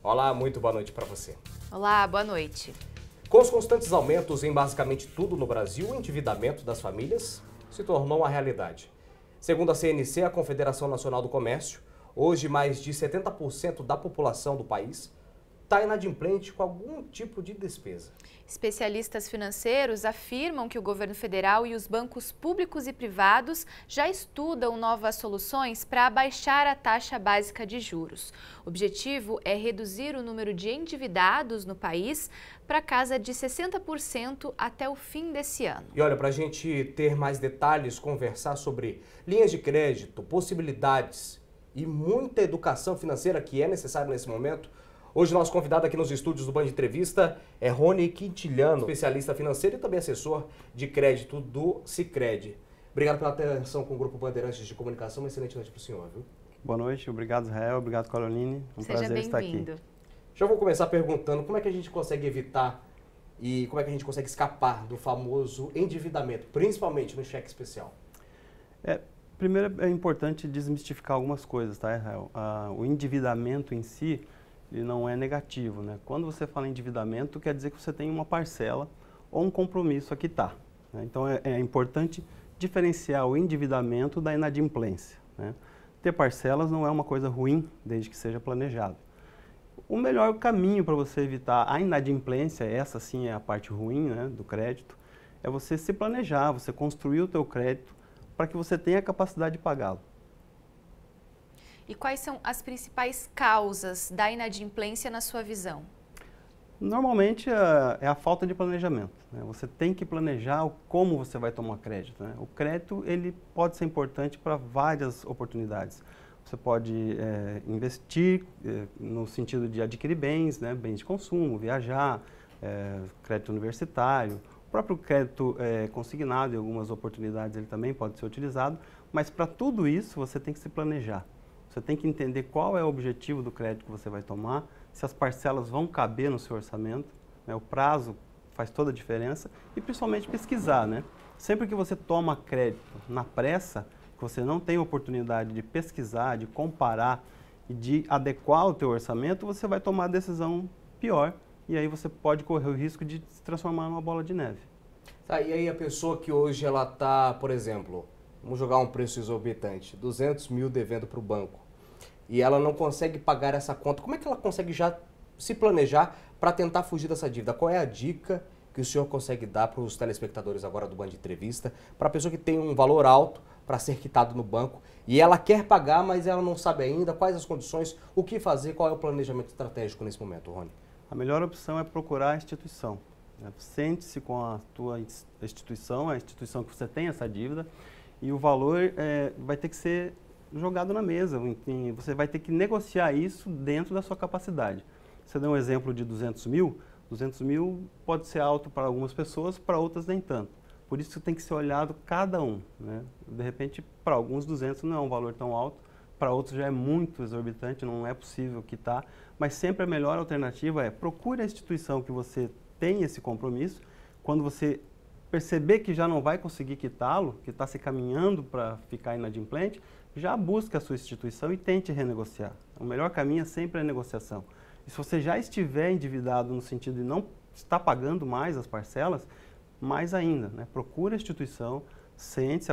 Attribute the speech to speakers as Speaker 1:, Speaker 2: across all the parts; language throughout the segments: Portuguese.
Speaker 1: Olá, muito boa noite para você.
Speaker 2: Olá, boa noite.
Speaker 1: Com os constantes aumentos em basicamente tudo no Brasil, o endividamento das famílias se tornou uma realidade. Segundo a CNC, a Confederação Nacional do Comércio, hoje mais de 70% da população do país está inadimplente com algum tipo de despesa.
Speaker 2: Especialistas financeiros afirmam que o governo federal e os bancos públicos e privados já estudam novas soluções para abaixar a taxa básica de juros. O objetivo é reduzir o número de endividados no país para casa de 60% até o fim desse ano.
Speaker 1: E olha, para a gente ter mais detalhes, conversar sobre linhas de crédito, possibilidades e muita educação financeira que é necessária nesse momento, hoje nosso convidado aqui nos estúdios do Band Entrevista é Rony Quintiliano, especialista financeiro e também assessor de crédito do Sicredi. Obrigado pela atenção com o Grupo Bandeirantes de Comunicação, uma excelente noite para o senhor, viu?
Speaker 3: Boa noite, obrigado Israel, obrigado Caroline, prazer estar aqui.
Speaker 1: Já vou começar perguntando como é que a gente consegue evitar e como é que a gente consegue escapar do famoso endividamento, principalmente no cheque especial.
Speaker 3: Primeiro é importante desmistificar algumas coisas, tá, Israel? O endividamento em si, ele não é negativo, né? Quando você fala em endividamento, quer dizer que você tem uma parcela ou um compromisso a quitar, né? Então é importante diferenciar o endividamento da inadimplência, né? Ter parcelas não é uma coisa ruim, desde que seja planejado. O melhor caminho para você evitar a inadimplência, essa sim é a parte ruim, né, do crédito, é você se planejar, você construir o teu crédito para que você tenha a capacidade de pagá-lo.
Speaker 2: E quais são as principais causas da inadimplência na sua visão?
Speaker 3: Normalmente é a falta de planejamento, né? Você tem que planejar como você vai tomar crédito, né? O crédito ele pode ser importante para várias oportunidades. Você pode investir no sentido de adquirir bens, né? Bens de consumo, viajar, crédito universitário, o próprio crédito consignado em algumas oportunidades ele também pode ser utilizado, mas para tudo isso você tem que se planejar. Você tem que entender qual é o objetivo do crédito que você vai tomar, se as parcelas vão caber no seu orçamento, né? O prazo faz toda a diferença e principalmente pesquisar, né? Sempre que você toma crédito na pressa, que você não tem oportunidade de pesquisar, de comparar e de adequar o teu orçamento, você vai tomar a decisão pior e aí você pode correr o risco de se transformar numa bola de neve.
Speaker 1: Tá, e aí a pessoa que hoje ela está, por exemplo, vamos jogar um preço exorbitante, 200 mil devendo para o banco, e ela não consegue pagar essa conta, como é que ela consegue já se planejar para tentar fugir dessa dívida? Qual é a dica que o senhor consegue dar para os telespectadores agora do Band Entrevista, para a pessoa que tem um valor alto para ser quitado no banco e ela quer pagar, mas ela não sabe ainda quais as condições, o que fazer, qual é o planejamento estratégico nesse momento, Rony?
Speaker 3: A melhor opção é procurar a instituição, né? Sente-se com a tua instituição, a instituição que você tem essa dívida, e o valor vai ter que ser jogado na mesa. Enfim, você vai ter que negociar isso dentro da sua capacidade. Você deu um exemplo de 200 mil. 200 mil pode ser alto para algumas pessoas, para outras nem tanto. Por isso tem que ser olhado cada um, né? De repente, para alguns 200 não é um valor tão alto, para outros já é muito exorbitante, não é possível quitar, mas sempre a melhor alternativa é procure a instituição que você tem esse compromisso. Quando você perceber que já não vai conseguir quitá-lo, que está se caminhando para ficar inadimplente, já busque a sua instituição e tente renegociar. O melhor caminho é sempre a negociação. E se você já estiver endividado no sentido de não estar pagando mais as parcelas, mais ainda, né? Procure a instituição, sente-se,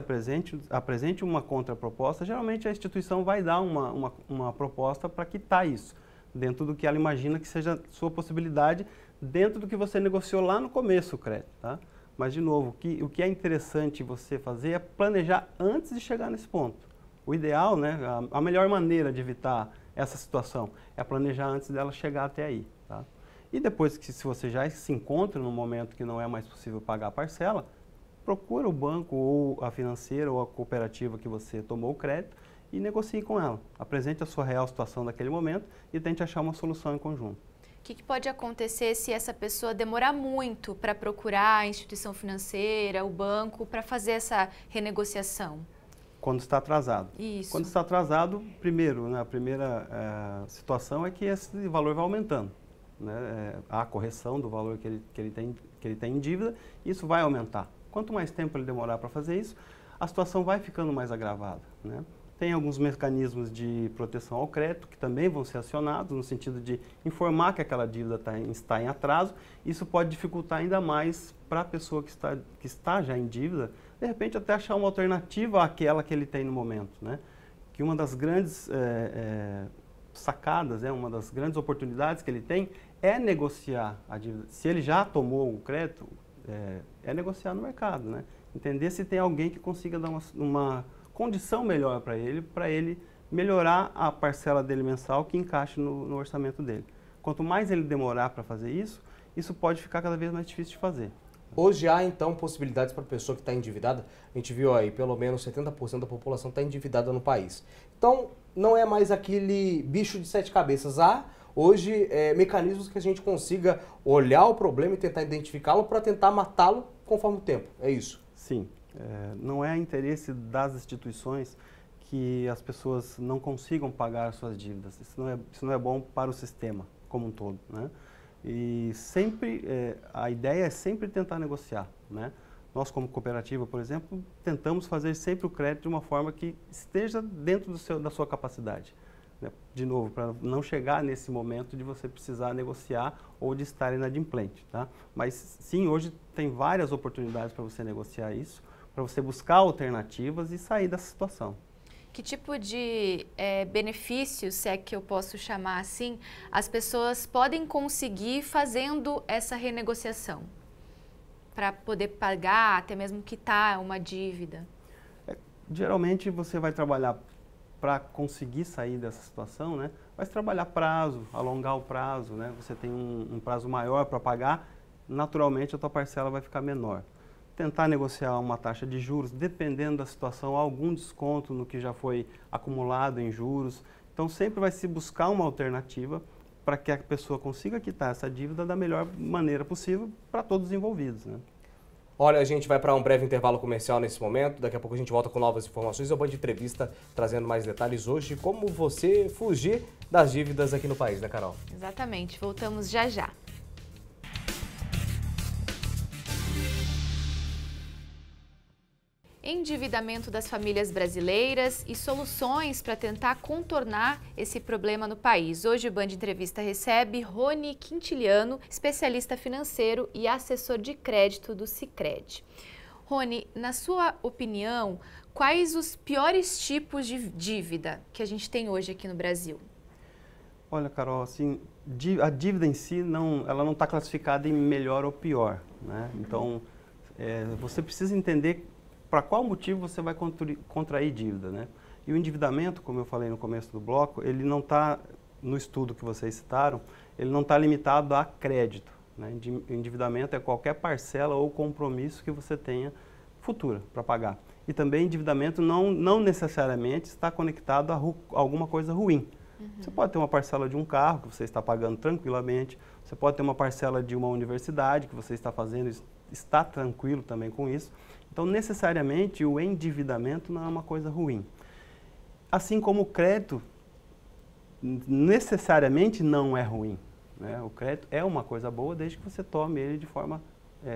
Speaker 3: apresente uma contraproposta. Geralmente a instituição vai dar uma proposta para quitar isso, dentro do que ela imagina que seja sua possibilidade, dentro do que você negociou lá no começo o crédito, tá? Mas, de novo, o que é interessante você fazer é planejar antes de chegar nesse ponto. O ideal, né, a melhor maneira de evitar essa situação é planejar antes dela chegar até aí, tá? E depois que, se você já se encontra num momento que não é mais possível pagar a parcela, procura o banco ou a financeira ou a cooperativa que você tomou o crédito e negocie com ela. Apresente a sua real situação daquele momento e tente achar uma solução em conjunto.
Speaker 2: O que pode acontecer se essa pessoa demorar muito para procurar a instituição financeira, o banco, para fazer essa renegociação?
Speaker 3: Quando está atrasado.
Speaker 2: Isso.
Speaker 3: Quando está atrasado, primeiro, né, a primeira situação é que esse valor vai aumentando, né? Há a correção do valor que ele tem em dívida, isso vai aumentar. Quanto mais tempo ele demorar para fazer isso, a situação vai ficando mais agravada, né? Tem alguns mecanismos de proteção ao crédito que também vão ser acionados, no sentido de informar que aquela dívida está em atraso. Isso pode dificultar ainda mais para a pessoa que está já em dívida, de repente até achar uma alternativa àquela que ele tem no momento, né? Que uma das grandes sacadas, uma das grandes oportunidades que ele tem é negociar a dívida. Se ele já tomou o crédito, é negociar no mercado, né? Entender se tem alguém que consiga dar uma condição melhor para ele melhorar a parcela dele mensal que encaixe no orçamento dele. Quanto mais ele demorar para fazer isso, isso pode ficar cada vez mais difícil de fazer.
Speaker 1: Hoje há, então, possibilidades para a pessoa que está endividada. A gente viu aí, pelo menos 70% da população está endividada no país. Então, não é mais aquele bicho de 7 cabeças. Há, hoje, mecanismos que a gente consiga olhar o problema e tentar identificá-lo para tentar matá-lo conforme o tempo. É isso?
Speaker 3: Sim. Não é interesse das instituições que as pessoas não consigam pagar suas dívidas. Isso não é bom para o sistema como um todo, né? E sempre, a ideia é sempre tentar negociar, né? Nós, como cooperativa, por exemplo, tentamos fazer sempre o crédito de uma forma que esteja dentro da sua capacidade, né? De novo, para não chegar nesse momento de você precisar negociar ou de estar inadimplente, tá? Mas sim, hoje tem várias oportunidades para você negociar isso, para você buscar alternativas e sair dessa situação.
Speaker 2: Que tipo de benefícios, se é que eu posso chamar assim, as pessoas podem conseguir fazendo essa renegociação para poder pagar, até mesmo quitar uma dívida?
Speaker 3: Geralmente você vai trabalhar para conseguir sair dessa situação, né? Vai trabalhar prazo, alongar o prazo, né? Você tem um prazo maior para pagar, naturalmente a tua parcela vai ficar menor. Tentar negociar uma taxa de juros, dependendo da situação, algum desconto no que já foi acumulado em juros. Então, sempre vai se buscar uma alternativa para que a pessoa consiga quitar essa dívida da melhor maneira possível para todos os envolvidos, né?
Speaker 1: Olha, a gente vai para um breve intervalo comercial nesse momento. Daqui a pouco a gente volta com novas informações. Eu vou de entrevista trazendo mais detalhes hoje de como você fugir das dívidas aqui no país, né, Carol?
Speaker 2: Exatamente. Voltamos já já. Endividamento das famílias brasileiras e soluções para tentar contornar esse problema no país. Hoje o Band Entrevista recebe Rony Quintiliano, especialista financeiro e assessor de crédito do Sicredi. Rony, na sua opinião, quais os piores tipos de dívida que a gente tem hoje aqui no Brasil?
Speaker 3: Olha, Carol, assim, a dívida em si ela não está classificada em melhor ou pior, né? Então, você precisa entender para qual motivo você vai contrair dívida, né? E o endividamento, como eu falei no começo do bloco, ele não está, no estudo que vocês citaram, ele não está limitado a crédito, né? Endividamento é qualquer parcela ou compromisso que você tenha futura para pagar. E também endividamento não necessariamente está conectado a alguma coisa ruim. Você pode ter uma parcela de um carro que você está pagando tranquilamente, você pode ter uma parcela de uma universidade que você está fazendo, está tranquilo também com isso. Então, necessariamente, o endividamento não é uma coisa ruim. Assim como o crédito, necessariamente não é ruim, né? O crédito é uma coisa boa desde que você tome ele de forma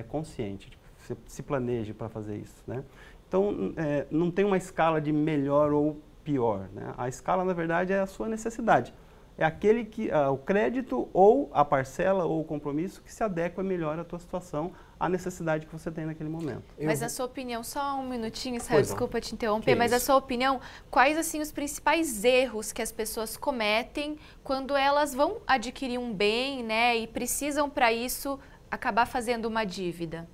Speaker 3: consciente, você se planeje para fazer isso, né? Então, não tem uma escala de melhor ou pior, né? A escala, na verdade, é a sua necessidade. É aquele o crédito ou a parcela ou o compromisso que se adequa melhor à tua situação, à necessidade que você tem naquele momento.
Speaker 2: Mas na sua opinião, só um minutinho, Israel, desculpa te interromper, mas
Speaker 1: na
Speaker 2: sua opinião, quais assim os principais erros que as pessoas cometem quando elas vão adquirir um bem, né, e precisam para isso acabar fazendo uma dívida?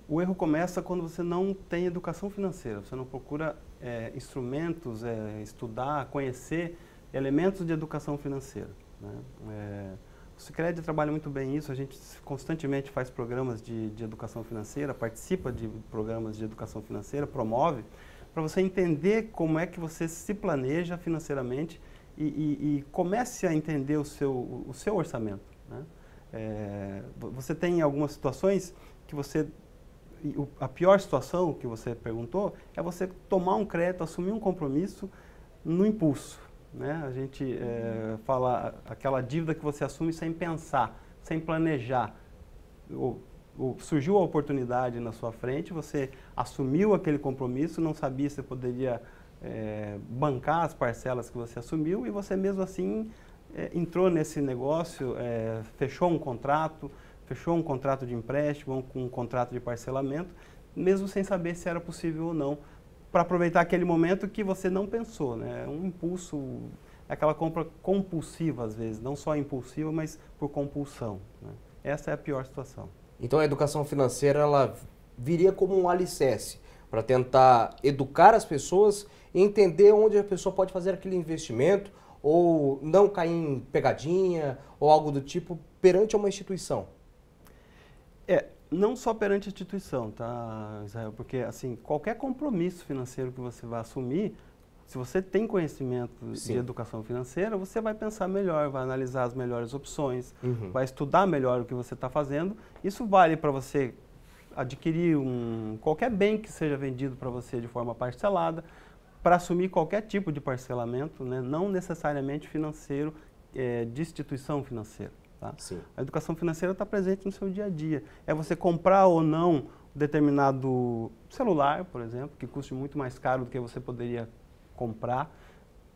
Speaker 3: O erro começa quando você não tem educação financeira, você não procura instrumentos, estudar, conhecer elementos de educação financeira, né? O Sicredi trabalha muito bem isso, a gente constantemente faz programas de educação financeira, participa de programas de educação financeira, promove, para você entender como é que você se planeja financeiramente e comece a entender o seu orçamento, né? Você tem algumas situações que a pior situação que você perguntou é você tomar um crédito, assumir um compromisso no impulso, né? A gente fala aquela dívida que você assume sem pensar, sem planejar. Surgiu a oportunidade na sua frente, você assumiu aquele compromisso, não sabia se poderia bancar as parcelas que você assumiu e você mesmo assim entrou nesse negócio, fechou um contrato de empréstimo, um contrato de parcelamento, mesmo sem saber se era possível ou não, para aproveitar aquele momento que você não pensou, né? Um impulso, aquela compra compulsiva às vezes, não só impulsiva, mas por compulsão, né? Essa é a pior situação.
Speaker 1: Então a educação financeira ela viria como um alicerce para tentar educar as pessoas e entender onde a pessoa pode fazer aquele investimento ou não cair em pegadinha ou algo do tipo perante uma instituição.
Speaker 3: Não só perante a instituição, tá, Israel? Porque, assim, qualquer compromisso financeiro que você vai assumir, se você tem conhecimento de educação financeira, você vai pensar melhor, vai analisar as melhores opções, vai estudar melhor o que você está fazendo. Isso vale para você adquirir qualquer bem que seja vendido para você de forma parcelada, para assumir qualquer tipo de parcelamento, né? Não necessariamente financeiro, de instituição financeira. Tá? A educação financeira está presente no seu dia a dia. É você comprar ou não determinado celular, por exemplo, que custe muito mais caro do que você poderia comprar,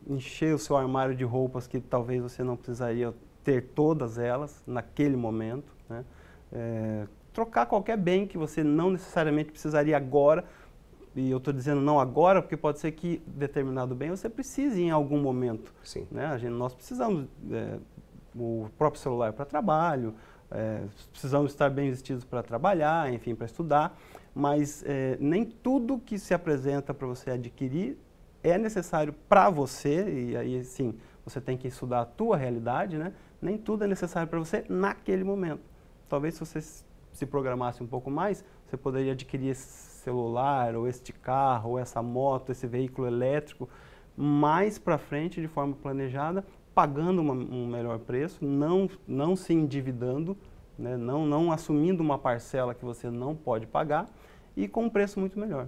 Speaker 3: encher o seu armário de roupas que talvez você não precisaria ter todas elas naquele momento, né? Trocar qualquer bem que você não necessariamente precisaria agora, e eu estou dizendo não agora, porque pode ser que determinado bem você precise em algum momento. Né? Nós precisamos o próprio celular para trabalho, precisamos estar bem vestidos para trabalhar, enfim, para estudar, mas nem tudo que se apresenta para você adquirir é necessário para você, e aí sim, você tem que estudar a tua realidade, né? Nem tudo é necessário para você naquele momento. Talvez se você se programasse um pouco mais, você poderia adquirir esse celular, ou este carro, ou essa moto, esse veículo elétrico, mais para frente, de forma planejada, pagando um melhor preço, não se endividando, né? não assumindo uma parcela que você não pode pagar e com um preço muito melhor.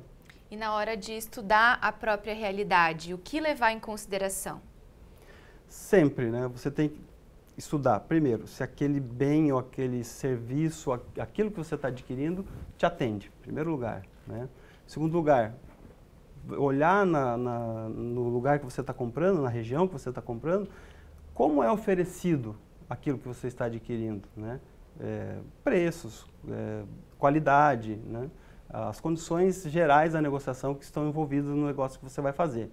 Speaker 2: E na hora de estudar a própria realidade, o que levar em consideração?
Speaker 3: Sempre, né? Você tem que estudar, primeiro, se aquele bem ou aquele serviço, aquilo que você está adquirindo, te atende, em primeiro lugar, né? Em segundo lugar, olhar no lugar que você está comprando, na região que você está comprando, como é oferecido aquilo que você está adquirindo, né? Preços, qualidade, né? As condições gerais da negociação que estão envolvidas no negócio que você vai fazer.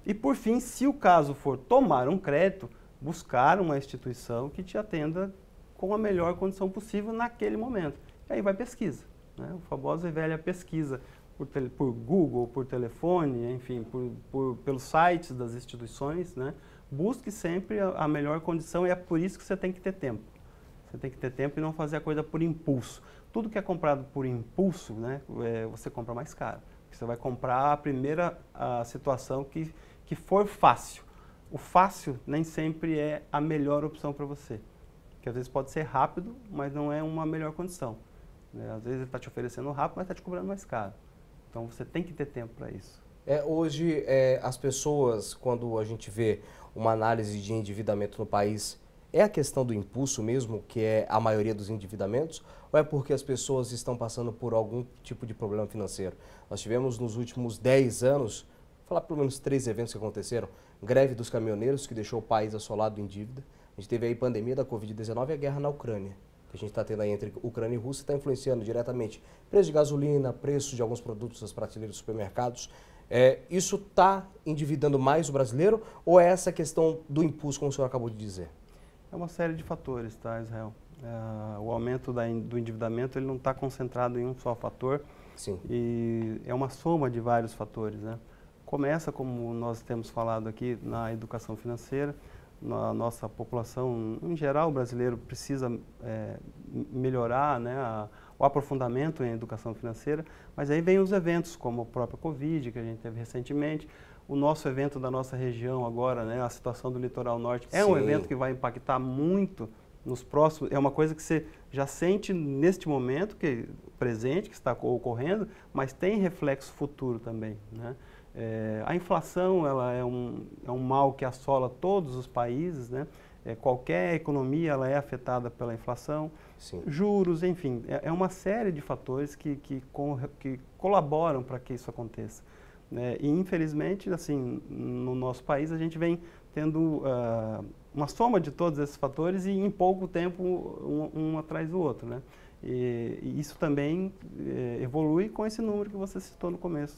Speaker 3: E por fim, se o caso for tomar um crédito, buscar uma instituição que te atenda com a melhor condição possível naquele momento. E aí vai pesquisa, né? A famosa e velha pesquisa por Google, por telefone, enfim, pelos sites das instituições, né? Busque sempre a melhor condição e é por isso que você tem que ter tempo. Você tem que ter tempo e não fazer a coisa por impulso. Tudo que é comprado por impulso, né, você compra mais caro. Você vai comprar a primeira situação que for fácil. O fácil nem sempre é a melhor opção para você. Porque às vezes pode ser rápido, mas não é uma melhor condição, né? Às vezes ele está te oferecendo rápido, mas está te cobrando mais caro. Então você tem que ter tempo para isso.
Speaker 1: Hoje, as pessoas, quando a gente vê uma análise de endividamento no país, é a questão do impulso mesmo, que é a maioria dos endividamentos, ou é porque as pessoas estão passando por algum tipo de problema financeiro? Nós tivemos nos últimos 10 anos, vou falar pelo menos 3 eventos que aconteceram: greve dos caminhoneiros, que deixou o país assolado em dívida. A gente teve aí a pandemia da Covid-19 e a guerra na Ucrânia, que a gente está tendo aí entre Ucrânia e Rússia, está influenciando diretamente preço de gasolina, preço de alguns produtos das prateleiras dos supermercados. Isso está endividando mais o brasileiro ou é essa questão do impulso, como o senhor acabou de dizer?
Speaker 3: É uma série de fatores, tá, Israel? O aumento do endividamento ele não está concentrado em um só fator.
Speaker 1: Sim.
Speaker 3: E é uma soma de vários fatores, né? Começa, como nós temos falado aqui, na educação financeira. A nossa população, em geral, o brasileiro precisa melhorar, né, o aprofundamento em educação financeira, mas aí vem os eventos, como o próprio Covid, que a gente teve recentemente, o nosso evento da nossa região agora, né, a situação do litoral norte, é um evento que vai impactar muito nos próximos, é uma coisa que você já sente neste momento, presente, que está ocorrendo, mas tem reflexo futuro também, né? A inflação ela é um mal que assola todos os países, né? Qualquer economia ela é afetada pela inflação.
Speaker 1: Sim.
Speaker 3: Juros, enfim, é uma série de fatores que colaboram para que isso aconteça. né? E infelizmente, assim, no nosso país a gente vem tendo uma soma de todos esses fatores e em pouco tempo um atrás do outro, né? E isso também evolui com esse número que você citou no começo.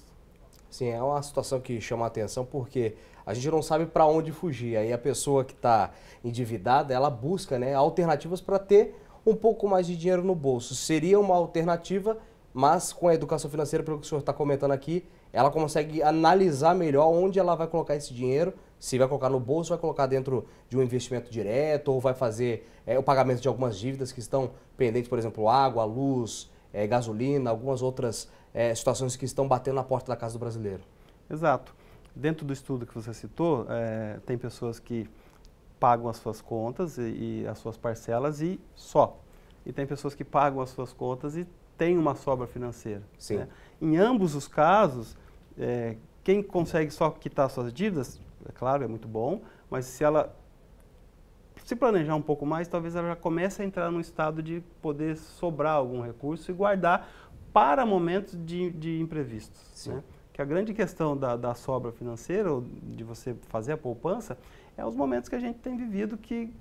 Speaker 1: Sim, é uma situação que chama a atenção porque a gente não sabe para onde fugir. Aí a pessoa que está endividada, ela busca, né, alternativas para ter um pouco mais de dinheiro no bolso. Seria uma alternativa, mas com a educação financeira, pelo que o senhor está comentando aqui, ela consegue analisar melhor onde ela vai colocar esse dinheiro, se vai colocar no bolso, vai colocar dentro de um investimento direto ou vai fazer o pagamento de algumas dívidas que estão pendentes, por exemplo, água, luz, gasolina, algumas outras situações que estão batendo na porta da casa do brasileiro.
Speaker 3: Exato. Dentro do estudo que você citou, tem pessoas que pagam as suas contas e as suas parcelas e só. E tem pessoas que pagam as suas contas e tem uma sobra financeira.
Speaker 1: Sim.
Speaker 3: Né? Em ambos os casos, quem consegue só quitar suas dívidas, é claro, é muito bom, mas se ela se planejar um pouco mais, talvez ela já comece a entrar num estado de poder sobrar algum recurso e guardar para momentos de imprevistos. Né? Que a grande questão da sobra financeira, ou de você fazer a poupança, é os momentos que a gente tem vivido que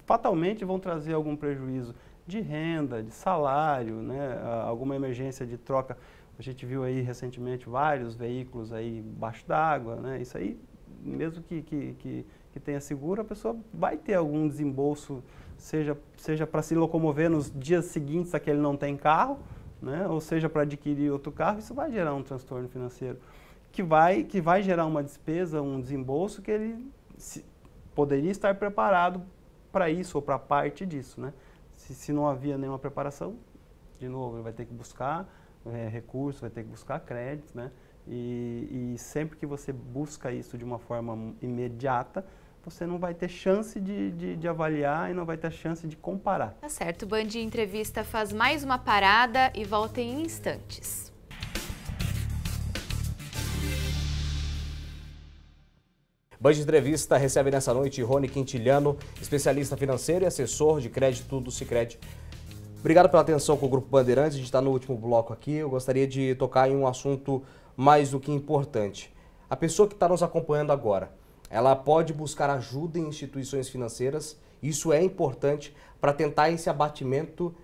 Speaker 3: fatalmente vão trazer algum prejuízo de renda, de salário, né? Alguma emergência de troca. A gente viu aí recentemente vários veículos aí embaixo d'água, né? Isso aí, mesmo que tenha seguro, a pessoa vai ter algum desembolso, seja para se locomover nos dias seguintes a que ele não tem carro, né? Ou seja para adquirir outro carro. Isso vai gerar um transtorno financeiro que vai gerar uma despesa, um desembolso que ele poderia estar preparado para isso ou para parte disso, né? Se não havia nenhuma preparação, de novo, ele vai ter que buscar recursos, vai ter que buscar créditos, né? E sempre que você busca isso de uma forma imediata, você não vai ter chance de avaliar e não vai ter chance de comparar.
Speaker 2: Tá certo, o Band Entrevista faz mais uma parada e volta em instantes.
Speaker 1: Band Entrevista recebe nessa noite Rony Quintiliano, especialista financeiro e assessor de crédito do Sicredi. Obrigado pela atenção com o Grupo Bandeirantes, a gente está no último bloco aqui. Eu gostaria de tocar em um assunto mais do que importante. A pessoa que está nos acompanhando agora, ela pode buscar ajuda em instituições financeiras, isso é importante para tentar esse abatimento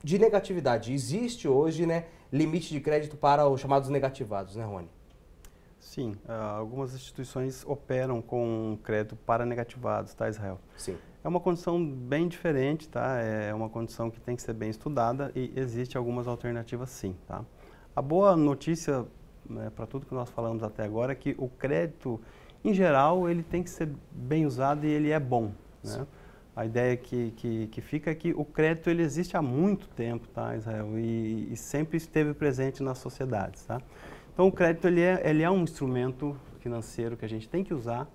Speaker 1: de negatividade. Existe hoje, né, limite de crédito para os chamados negativados, né, Rony?
Speaker 3: Sim, algumas instituições operam com crédito para negativados, tá, Israel?
Speaker 1: Sim.
Speaker 3: É uma condição bem diferente, tá? É uma condição que tem que ser bem estudada e existe algumas alternativas sim, tá? A boa notícia, né, para tudo que nós falamos até agora é que o crédito, em geral, ele tem que ser bem usado e ele é bom, né? A ideia que fica é que o crédito ele existe há muito tempo, tá, Israel? E sempre esteve presente nas sociedades, tá? Então, o crédito ele é um instrumento financeiro que a gente tem que usar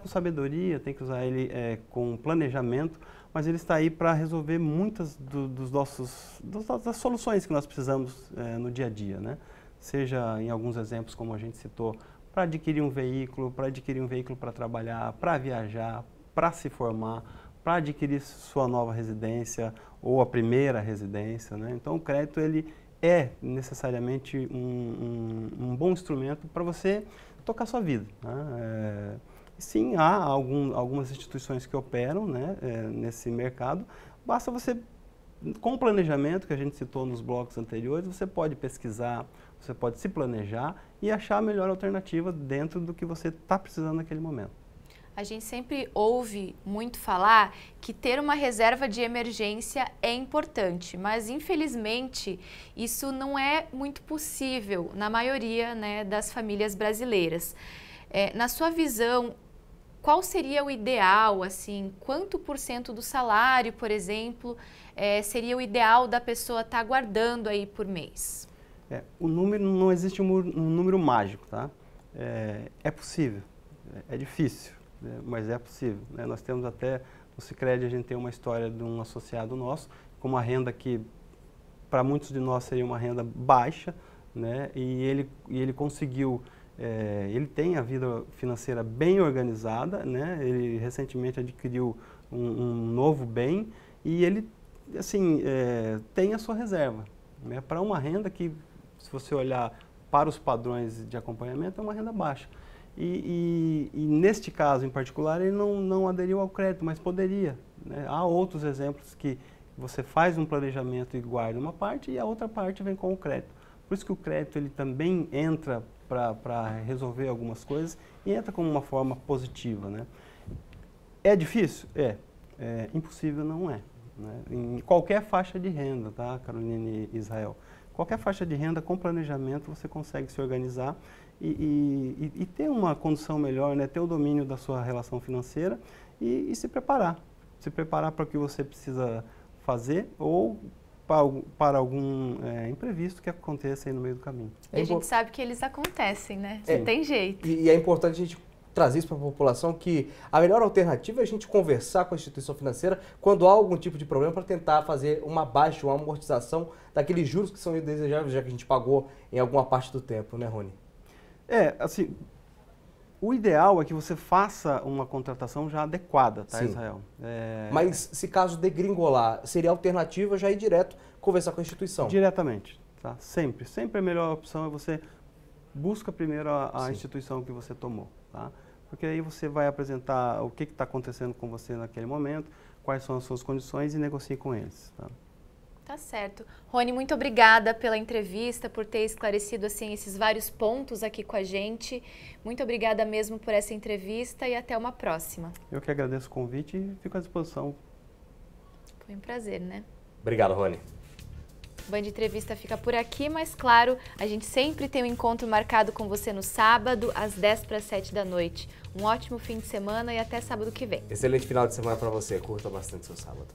Speaker 3: com sabedoria, tem que usar ele com planejamento, mas ele está aí para resolver muitas das soluções que nós precisamos no dia a dia, né? Seja em alguns exemplos, como a gente citou, para adquirir um veículo para trabalhar, para viajar, para se formar, para adquirir sua nova residência ou a primeira residência, né? Então, o crédito ele é necessariamente um bom instrumento para você tocar sua vida, né? Sim, há algumas instituições que operam, né, nesse mercado. Basta você, com o planejamento que a gente citou nos blocos anteriores, você pode pesquisar, você pode se planejar e achar a melhor alternativa dentro do que você está precisando naquele momento.
Speaker 2: A gente sempre ouve muito falar que ter uma reserva de emergência é importante, mas infelizmente isso não é muito possível na maioria, né, das famílias brasileiras. Na sua visão, qual seria o ideal, assim, quanto % do salário, por exemplo, seria o ideal da pessoa estar guardando aí por mês?
Speaker 3: O número, não existe um número mágico, tá? É possível, é difícil, né? Mas é possível, né? Nós temos até, no Sicredi a gente tem uma história de um associado nosso, com uma renda que, para muitos de nós, seria uma renda baixa, né? E ele conseguiu... ele tem a vida financeira bem organizada, né? Ele recentemente adquiriu um novo bem e ele, assim, tem a sua reserva, né? Para uma renda que, se você olhar para os padrões de acompanhamento, é uma renda baixa. E neste caso em particular, ele não aderiu ao crédito, mas poderia, né? Há outros exemplos que você faz um planejamento e guarda uma parte e a outra parte vem com o crédito. Por isso que o crédito ele também entra para resolver algumas coisas e entra como uma forma positiva, né? É difícil? É. Impossível não é, né? Em qualquer faixa de renda, tá, Carolina e Israel? Qualquer faixa de renda com planejamento você consegue se organizar e ter uma condição melhor, né? Ter o domínio da sua relação financeira e se preparar. Se preparar para o que você precisa fazer ou para algum imprevisto que aconteça aí no meio do caminho.
Speaker 2: E a gente sabe que eles acontecem, né? Não tem jeito.
Speaker 1: E é importante a gente trazer isso para a população, que a melhor alternativa é a gente conversar com a instituição financeira quando há algum tipo de problema para tentar fazer uma baixa, uma amortização daqueles juros que são indesejáveis, já que a gente pagou em alguma parte do tempo, né, Rony?
Speaker 3: Assim, o ideal é que você faça uma contratação já adequada, tá,
Speaker 1: Sim.
Speaker 3: Israel?
Speaker 1: Mas se caso degringolar, seria a alternativa já ir direto conversar com a instituição?
Speaker 3: Diretamente, tá? Sempre. Sempre a melhor opção é você busca primeiro a instituição que você tomou, tá? Porque aí você vai apresentar o que está acontecendo com você naquele momento, quais são as suas condições e negocie com eles, tá?
Speaker 2: Tá certo. Rony, muito obrigada pela entrevista, por ter esclarecido assim esses vários pontos aqui com a gente. Muito obrigada mesmo por essa entrevista e até uma próxima.
Speaker 3: Eu que agradeço o convite e fico à disposição.
Speaker 2: Foi um prazer, né?
Speaker 1: Obrigado, Rony.
Speaker 2: O Band Entrevista fica por aqui, mas claro, a gente sempre tem um encontro marcado com você no sábado, às 6:50 da noite. Um ótimo fim de semana e até sábado que vem.
Speaker 1: Excelente final de semana para você. Curta bastante seu sábado.